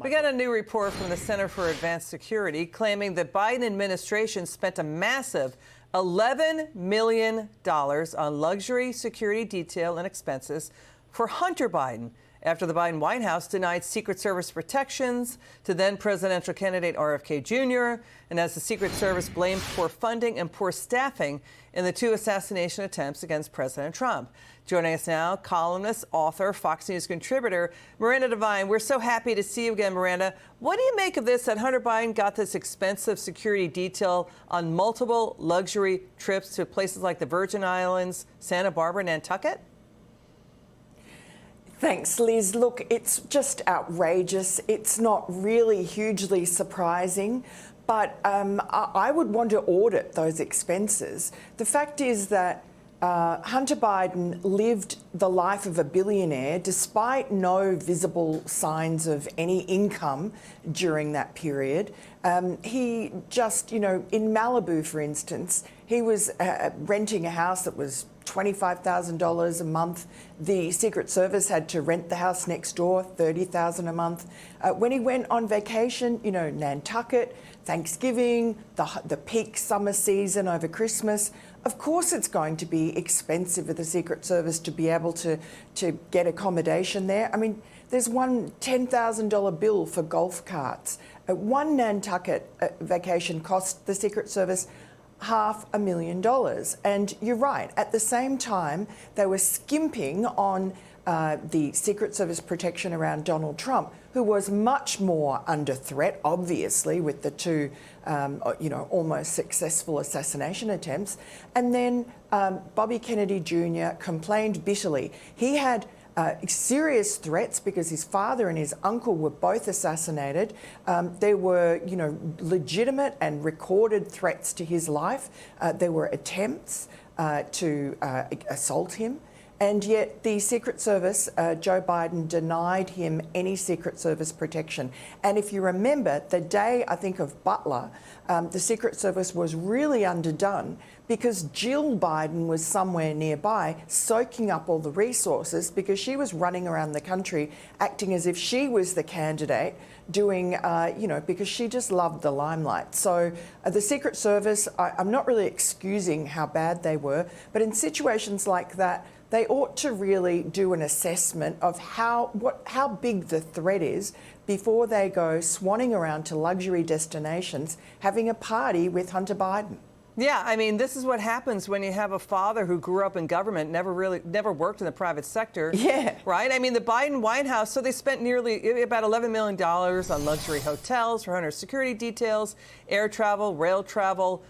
We got a new report from the Center for Advanced Security claiming the Biden administration spent a massive $11 million on luxury security detail and expenses for Hunter Biden after the Biden White House denied Secret Service protections to then presidential candidate RFK Jr. and as the Secret Service blamed poor funding and poor staffing in the two assassination attempts against President Trump. Joining us now, columnist, author, Fox News contributor, Miranda Devine. We're so happy to see you again, Miranda. What do you make of this, that Hunter Biden got this expensive security detail on multiple luxury trips to places like the Virgin Islands, Santa Barbara, Nantucket? Thanks, Liz. Look, it's just outrageous. It's not really hugely surprising, but I would want to audit those expenses. The fact is that Hunter Biden lived the life of a billionaire despite no visible signs of any income during that period. He just, in Malibu, for instance, he was renting a house that was $25,000 a month. The Secret Service had to rent the house next door, $30,000 a month. When he went on vacation, Nantucket, Thanksgiving, the peak summer season over Christmas, of course it's going to be expensive for the Secret Service to be able to get accommodation there. I mean, there's one $10,000 bill for golf carts. One Nantucket vacation cost the Secret Service $500,000. And you're right, at the same time, they were skimping on the Secret Service protection around Donald Trump, who was much more under threat, obviously, with the two, almost successful assassination attempts. And then Bobby Kennedy Jr. complained bitterly. He had serious threats because his father and his uncle were both assassinated. There were, legitimate and recorded threats to his life. There were attempts to assault him. And yet the Secret Service, Joe Biden, denied him any Secret Service protection. And if you remember, the day, I think, of Butler, the Secret Service was really underdone because Jill Biden was somewhere nearby soaking up all the resources because she was running around the country acting as if she was the candidate doing, because she just loved the limelight. So the Secret Service, I'm not really excusing how bad they were, but in situations like that, they ought to really do an assessment of how big the threat is before they go swanning around to luxury destinations having a party with Hunter Biden. Yeah, I mean, this is what happens when you have a father who grew up in government, never worked in the private sector. Yeah. Right? I mean, the Biden White House, so they spent nearly about $11 million on luxury hotels for Hunter's security details, air travel, rail travel,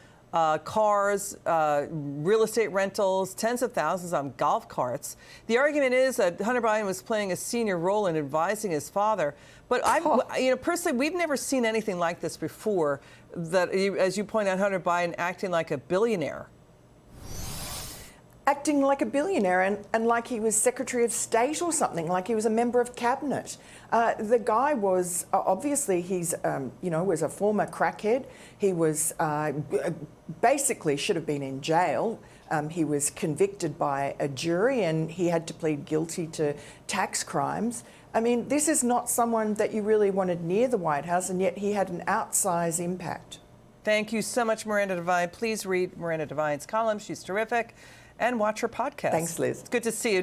cars, real estate rentals, tens of thousands on golf carts. The argument is that Hunter Biden was playing a senior role in advising his father. But personally, we've never seen anything like this before. That, as you point out, Hunter Biden acting like a billionaire. Acting like a billionaire and like he was Secretary of State or something, like he was a member of cabinet. The guy was, obviously, he's, was a former crackhead. He was basically should have been in jail. He was convicted by a jury and he had to plead guilty to tax crimes. I mean, this is not someone that you really wanted near the White House, and yet he had an outsized impact. Thank you so much, Miranda Devine. Please read Miranda Devine's column. She's terrific. And watch her podcast. Thanks, Liz. It's good to see you.